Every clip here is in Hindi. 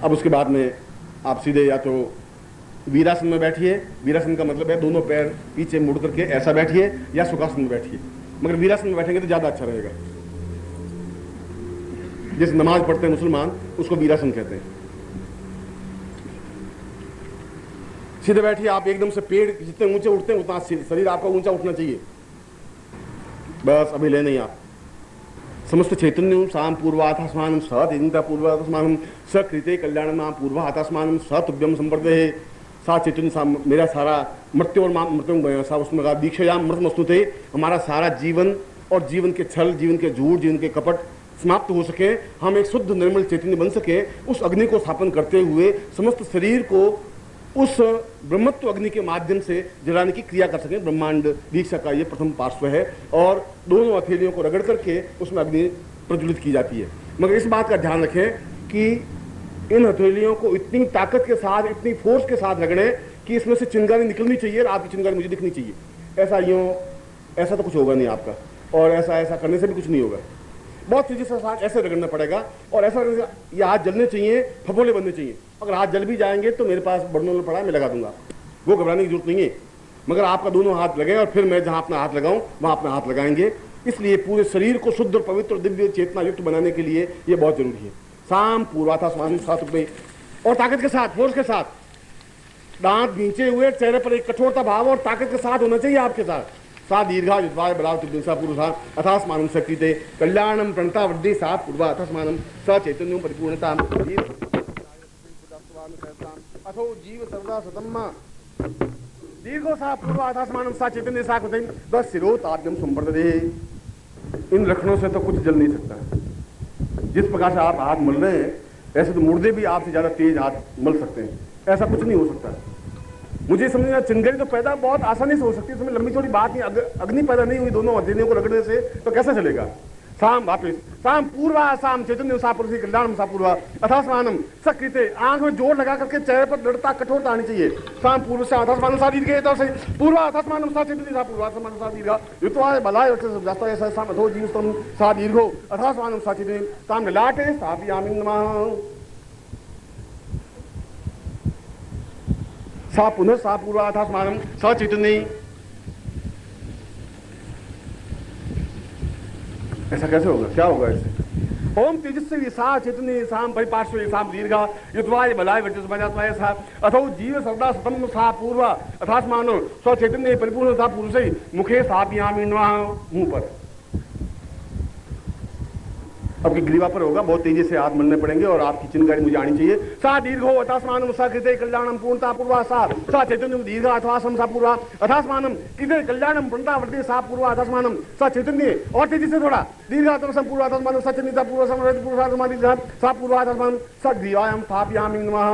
अब उसके बाद में आप सीधे या तो वीरासन में बैठिए। वीरासन का मतलब है दोनों पैर पीछे मुड़ करके ऐसा बैठिए, या सुखासन में बैठिए। मगर वीरासन में बैठेंगे तो ज़्यादा अच्छा रहेगा। जिस नमाज पढ़ते हैं मुसलमान, उसको वीरासन कहते हैं। सीधे बैठिए। आप एकदम से पेड़ जितने ऊंचे उठते हैं उतना शरीर आपका ऊंचा उठना चाहिए। बस अभी ले नहीं आप। समस्त चैतन्यम साम पूर्वाथास्मानम स तेजिंता पूर्वाथास्मानम स कृते कल्याणम पूर्वाथास्मानम स तुभ्यम संवर्धे। सा चैतन्य सा मेरा सारा मृत्यु और मृत्यु सा उसमें कहा दीक्षायाम मृतमस्तु थे। हमारा सारा जीवन और जीवन के छल, जीवन के झूठ, जीवन के कपट समाप्त हो सके, हम एक शुद्ध निर्मल चैतन्य बन सके। उस अग्नि को स्थापन करते हुए समस्त शरीर को उस ब्रह्मत्व अग्नि के माध्यम से जलाने की क्रिया कर सकें। ब्रह्मांड दीक्षा का ये प्रथम पार्श्व है और दोनों हथेलियों को रगड़ करके उसमें अग्नि प्रज्वलित की जाती है। मगर इस बात का ध्यान रखें कि इन हथेलियों को इतनी ताकत के साथ, इतनी फोर्स के साथ रगड़ें कि इसमें से चिंगारी निकलनी चाहिए और आपकी चिंगारी मुझे दिखनी चाहिए। ऐसा तो कुछ होगा नहीं आपका, और ऐसा करने से भी कुछ नहीं होगा। बहुत तेजी से साथ ऐसे रगड़ना पड़ेगा और ऐसा ये हाथ जलने चाहिए, फफोले बनने चाहिए। अगर हाथ जल भी जाएंगे तो मेरे पास बर्नल पड़ा है, मैं लगा दूंगा, वो घबराने की जरूरत नहीं है। मगर आपका दोनों हाथ लगे और फिर मैं जहां अपना हाथ लगाऊं वहां अपना हाथ लगाएंगे। इसलिए पूरे शरीर को शुद्ध और पवित्र दिव्य चेतना युक्त बनाने के लिए ये बहुत जरूरी है। साम पूर्वाथास्मानम स तुभ्यम, और ताकत के साथ, फोर्स के साथ, दांत भींचे हुए, चेहरे पर एक कठोरता भाव और ताकत के साथ होना चाहिए आपके साथ। सा दीर्घा युद्धाय बलाव तुभ्यम पूर्वा अथास्मानम सकृते कल्याणम प्रणता वृद्धि सा पूर्वा अथास्मानम स चैतन्यम परिपूर्णता अथो जीव सर्वदा सतम्मा दीर्घो सा पूर्वा अथास्मानम सा चैतन्य सा कृते बस सिरो ताद्यम संवर्धते। इन लक्षणों से तो कुछ जल नहीं सकता। जिस प्रकार से आप हाथ मल रहे हैं, ऐसे तो मुर्दे भी आपसे ज्यादा तेज हाथ मल सकते हैं। ऐसा कुछ नहीं हो सकता। मुझे समझना, चिंगारी तो पैदा बहुत आसानी से हो सकती है, इसमें लंबी चौड़ी बात नहीं। अग्नि पैदा नहीं हुई दोनों हथेलियों को रगड़ने से, तो कैसे चलेगा। साम वापिस साम पूर्वा साम चैतन्य सा पुरुषी कल्याणम सा पूर्वा अथास्मानम सकृते। आंख में जोर लगा करके चेहरे पर दृढ़ता, कठोरता आनी चाहिए। साम पूर्व से अथास्मानम सा दीर्घ तो सही पूर्वा अथास्मानम सा चैतन्य सा पूर्वा अथास्मानम सा दीर्घ युत्वाय बलाय जाता है साम अथो जीवस्तम सा दीर्घो अथास्मानम सा चैतन्य साम ललाटे स्थापयामि नमः। सा पुनः सा पूर्वा अथास्मानम सा चैतन्य। ऐसा कैसे होगा, क्या होगा इससे। ओम तेजस्वी सा चैतन्य साम परिपार्श्वे साम दीर्घा युद्वाय बलाय वर्चस्वाय सा अथो जीव सर्वदा सतम सा पूर्वा अथास्मानो स चैतन्य परिपूर्ण सा पुरुषै मुखे स्थापयामि नमः। मुंह पर आपकी ग्रीवा पर होगा, बहुत तेजी से हाथ मलने पड़ेंगे और आपकी चिंगारी मुझे आनी चाहिए। सा दीर्घो अथास्मानम सा कृते कल्याणम पूर्णता पूर्वा सा चैतन्यम दीर्घ अथास्म सा पूर्वा अथास्मानम कृते कल्याणम पूर्णता वृद्धि सा पूर्वा अथास्मानम सा चैतन्य। और तेजी से थोड़ा दीर्घ अथास्म पूर्वा अथास्मानम सा चैतन्य पूर्वा समृद्ध पूर्वा सा पूर्वा अथास्मानम सा ग्रीवायाम स्थापयामि नमः।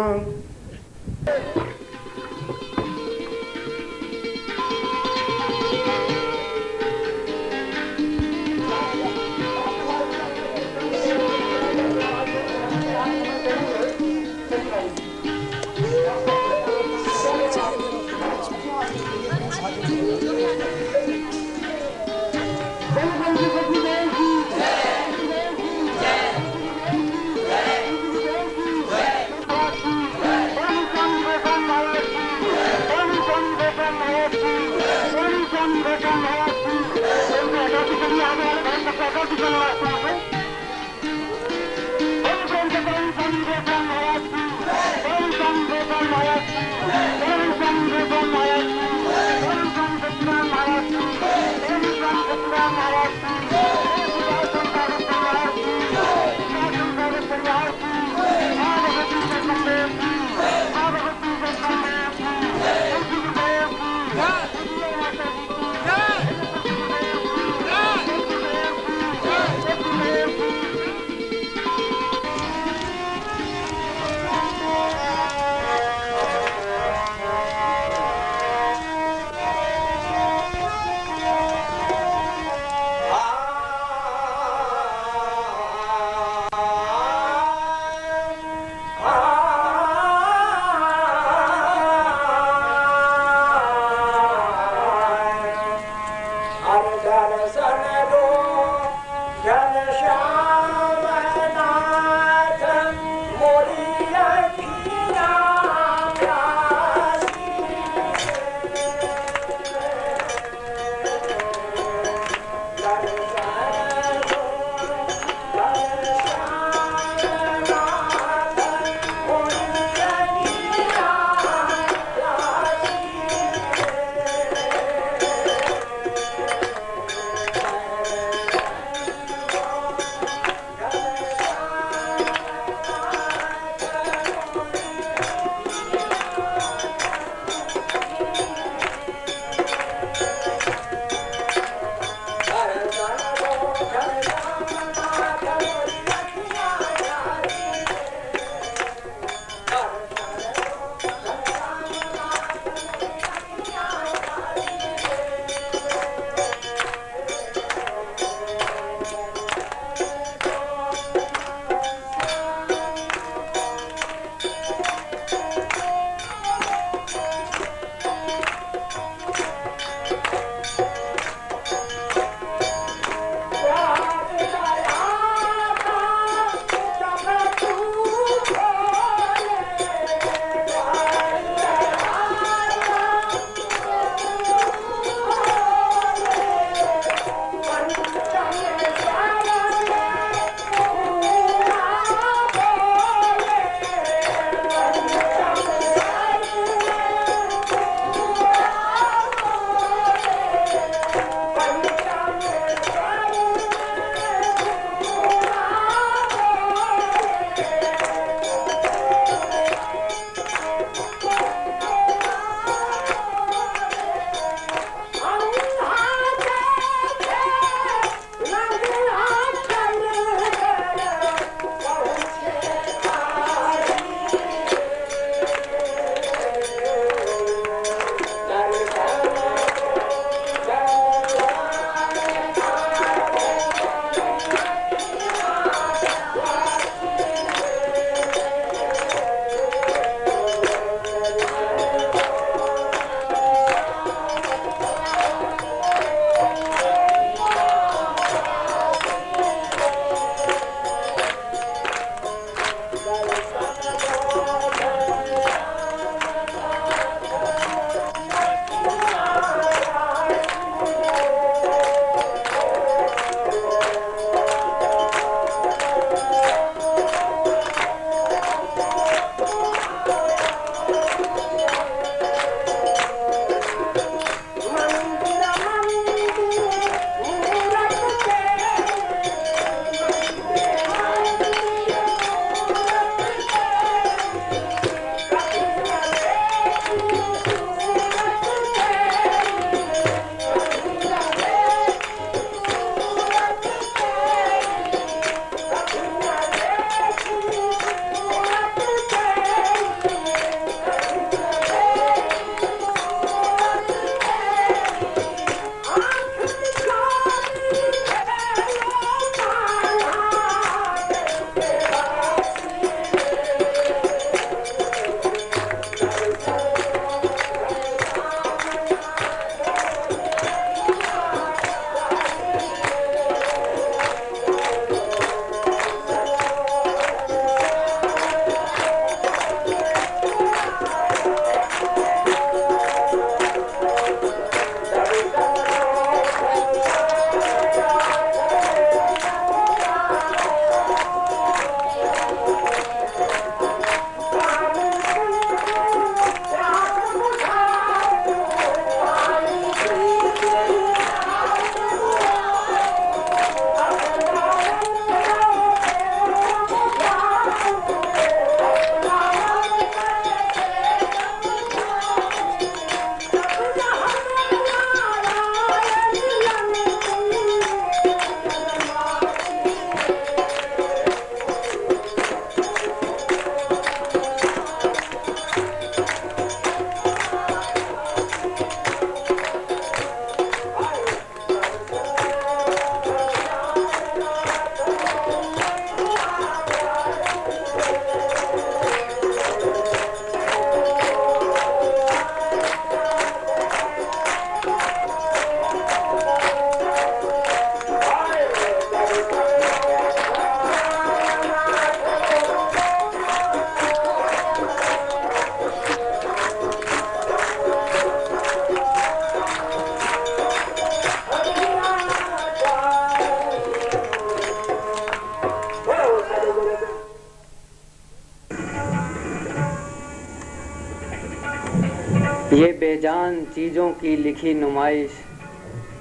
ये बेजान चीज़ों की लिखी नुमाइश,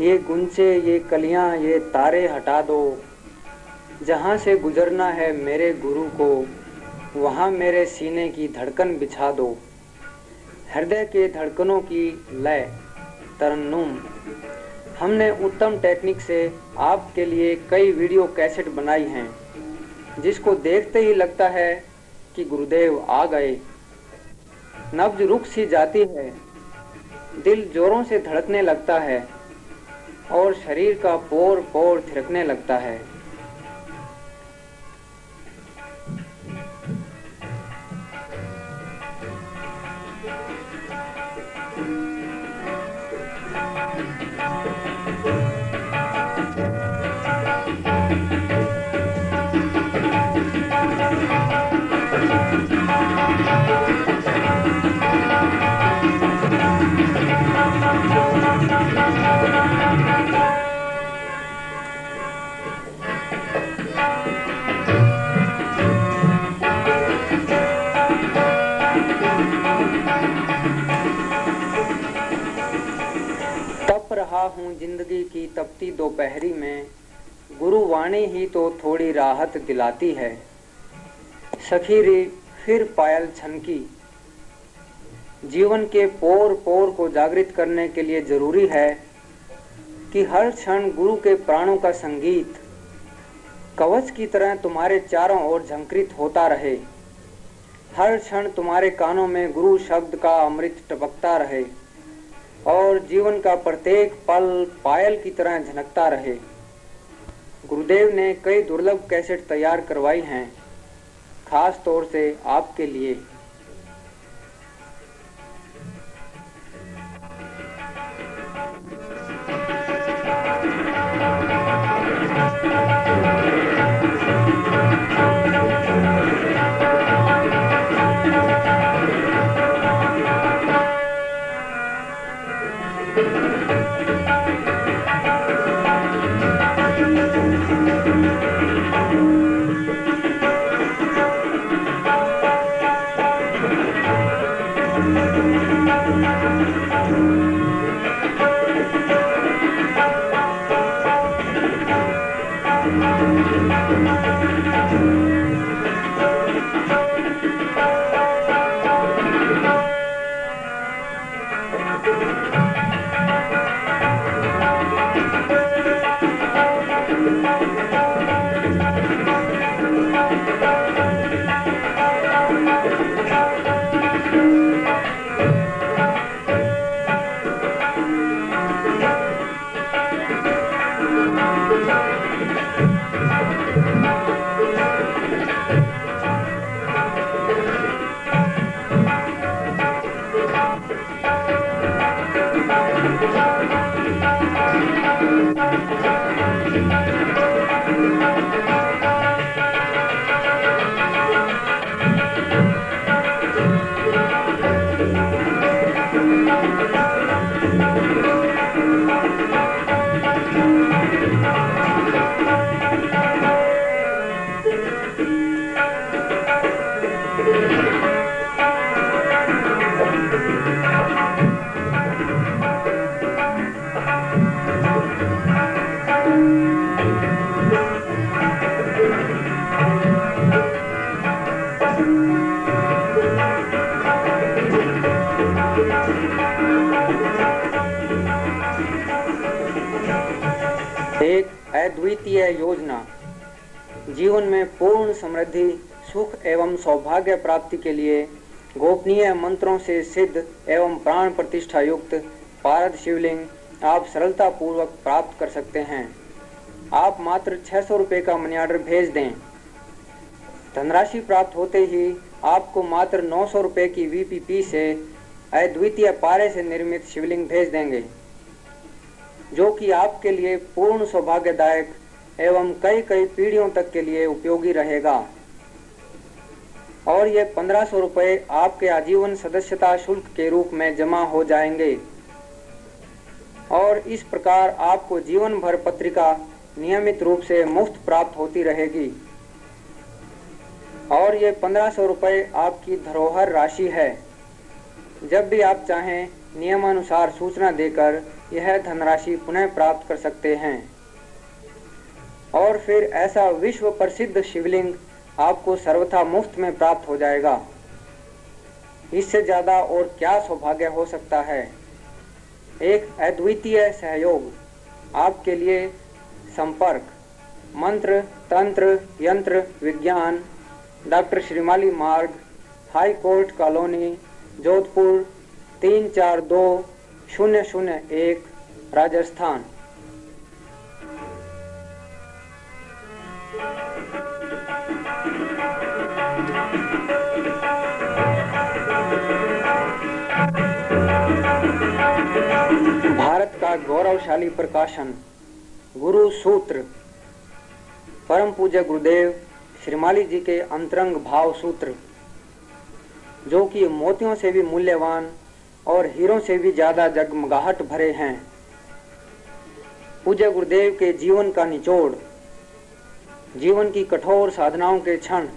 ये गुंचे, ये कलियां, ये तारे हटा दो। जहाँ से गुजरना है मेरे गुरु को, वहाँ मेरे सीने की धड़कन बिछा दो। हृदय के धड़कनों की लय तरन्नुम। हमने उत्तम टेक्निक से आपके लिए कई वीडियो कैसेट बनाई हैं, जिसको देखते ही लगता है कि गुरुदेव आ गए। नब्ज रुक सी जाती है, दिल जोरों से धड़कने लगता है और शरीर का पोर पोर थिरकने लगता है। तप रहा हूँ जिंदगी की तपती दोपहरी में, गुरुवाणी ही तो थोड़ी राहत दिलाती है। सखी रे फिर पायल छनकी। जीवन के पोर पोर को जागृत करने के लिए जरूरी है कि हर क्षण गुरु के प्राणों का संगीत कवच की तरह तुम्हारे चारों ओर झंकृत होता रहे। हर क्षण तुम्हारे कानों में गुरु शब्द का अमृत टपकता रहे और जीवन का प्रत्येक पल पायल की तरह झनकता रहे। गुरुदेव ने कई दुर्लभ कैसेट तैयार करवाई हैं, खास तौर से आपके लिए। एक अद्वितीय योजना जीवन में पूर्ण समृद्धि, सुख एवं सौभाग्य प्राप्ति के लिए गोपनीय मंत्रों से सिद्ध एवं प्राण प्रतिष्ठा युक्त पारद शिवलिंग आप सरलता पूर्वक प्राप्त कर सकते हैं। आप मात्र 600 रुपये का मनी ऑर्डर भेज दें। धनराशि प्राप्त होते ही आपको मात्र 900 रुपये की VPP से अद्वितीय पारे से निर्मित शिवलिंग भेज देंगे, जो कि आपके लिए पूर्ण सौभाग्यदायक एवं कई कई पीढ़ियों तक के लिए उपयोगी रहेगा। और ये 1500 रुपये आपके आजीवन सदस्यता शुल्क के रूप में जमा हो जाएंगे और इस प्रकार आपको जीवन भर पत्रिका नियमित रूप से मुफ्त प्राप्त होती रहेगी। और ये 1500 रुपये आपकी धरोहर राशि है। जब भी आप चाहें नियमानुसार सूचना देकर यह धनराशि पुनः प्राप्त कर सकते हैं। और फिर ऐसा विश्व प्रसिद्ध शिवलिंग आपको सर्वथा मुफ्त में प्राप्त हो जाएगा। इससे ज़्यादा और क्या सौभाग्य हो सकता है। एक अद्वितीय सहयोग आपके लिए संपर्क मंत्र तंत्र यंत्र विज्ञान डॉक्टर श्रीमाली मार्ग high court colony Jodhpur 342001 Rajasthan. Bharat का गौरवशाली प्रकाशन गुरु सूत्र परम पूज्य गुरुदेव श्रीमाली जी के अंतरंग भाव सूत्र, जो कि मोतियों से भी मूल्यवान और हीरों से भी ज्यादा जगमगाहट भरे हैं। पूज्य गुरुदेव के जीवन का निचोड़, जीवन की कठोर साधनाओं के क्षण,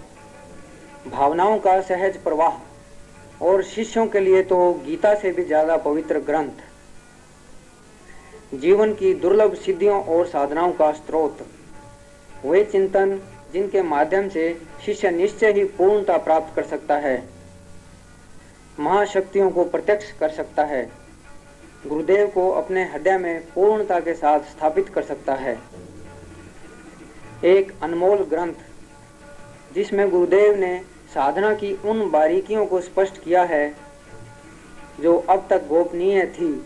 भावनाओं का सहज प्रवाह और शिष्यों के लिए तो गीता से भी ज्यादा पवित्र ग्रंथ, जीवन की दुर्लभ सिद्धियों और साधनाओं का स्रोत, वे चिंतन जिनके माध्यम से शिष्य निश्चय ही पूर्णता प्राप्त कर सकता है, महाशक्तियों को प्रत्यक्ष कर सकता है, गुरुदेव को अपने हृदय में पूर्णता के साथ स्थापित कर सकता है। एक अनमोल ग्रंथ जिसमें गुरुदेव ने साधना की उन बारीकियों को स्पष्ट किया है जो अब तक गोपनीय थी,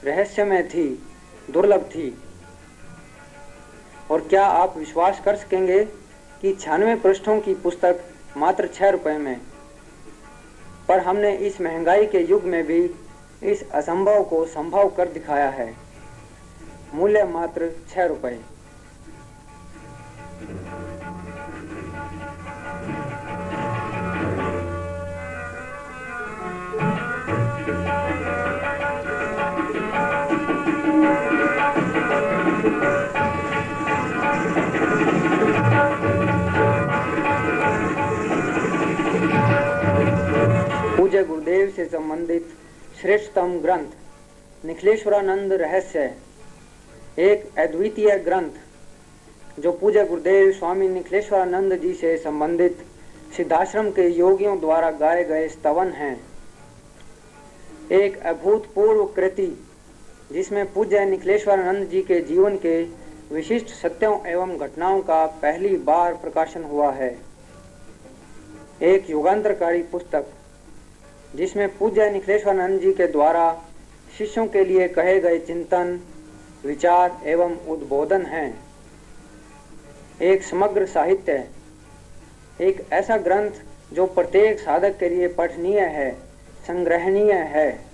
रहस्यमय थी, दुर्लभ थी। और क्या आप विश्वास कर सकेंगे कि 96 पृष्ठों की पुस्तक मात्र 6 रुपए में, पर हमने इस महंगाई के युग में भी इस असंभव को संभव कर दिखाया है। मूल्य मात्र 6 रुपए। पूज्य गुरुदेव से संबंधित श्रेष्ठतम ग्रंथ निखिलेश्वरानंद रहस्य, एक अद्वितीय ग्रंथ जो पूज्य गुरुदेव स्वामी निखिलेश्वरानंद जी से संबंधित सिद्धाश्रम के योगियों द्वारा गाए गए स्तवन हैं। एक अभूतपूर्व कृति जिसमें पूज्य निखिलेश्वरानंद जी के जीवन के विशिष्ट सत्यों एवं घटनाओं का पहली बार प्रकाशन हुआ है। एक युगांतरकारी पुस्तक जिसमें पूज्य निखिलेश्वरानंद जी के द्वारा शिष्यों के लिए कहे गए चिंतन, विचार एवं उद्बोधन हैं। एक समग्र साहित्य, एक ऐसा ग्रंथ जो प्रत्येक साधक के लिए पठनीय है, संग्रहणीय है।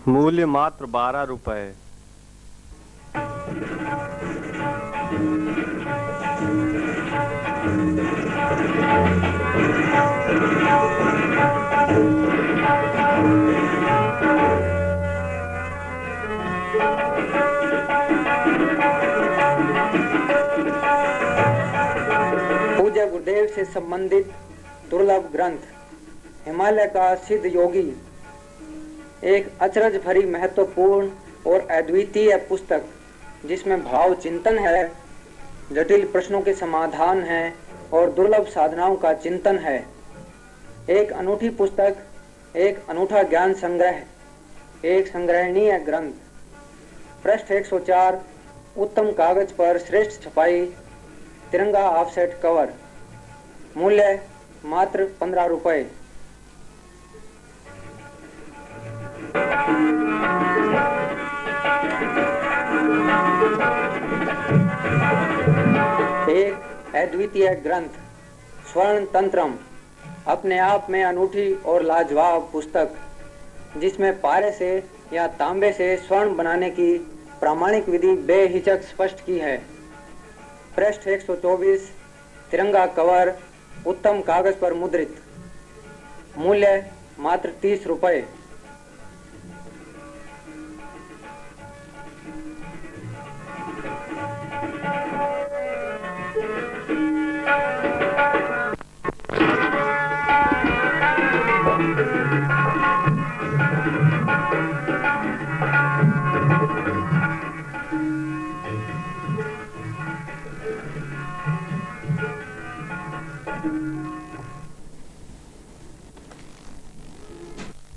मूल्य मात्र 12 रुपए। पूज्य गुरुदेव से संबंधित दुर्लभ ग्रंथ हिमालय का सिद्ध योगी, एक अचरज भरी महत्वपूर्ण और अद्वितीय पुस्तक जिसमें भाव चिंतन है, जटिल प्रश्नों के समाधान है और दुर्लभ साधनाओं का चिंतन है। एक अनूठी पुस्तक, एक अनूठा ज्ञान संग्रह, एक संग्रहणीय ग्रंथ। पृष्ठ 104, उत्तम कागज पर श्रेष्ठ छपाई, तिरंगा ऑफसेट कवर। मूल्य मात्र 15 रुपए। एक अद्वितीय ग्रंथ स्वर्ण तंत्रम, अपने आप में अनूठी और लाजवाब पुस्तक जिसमें पारे से या तांबे से स्वर्ण बनाने की प्रामाणिक विधि बेहिचक स्पष्ट की है। पृष्ठ 124, तिरंगा कवर, उत्तम कागज पर मुद्रित। मूल्य मात्र 30 रुपए।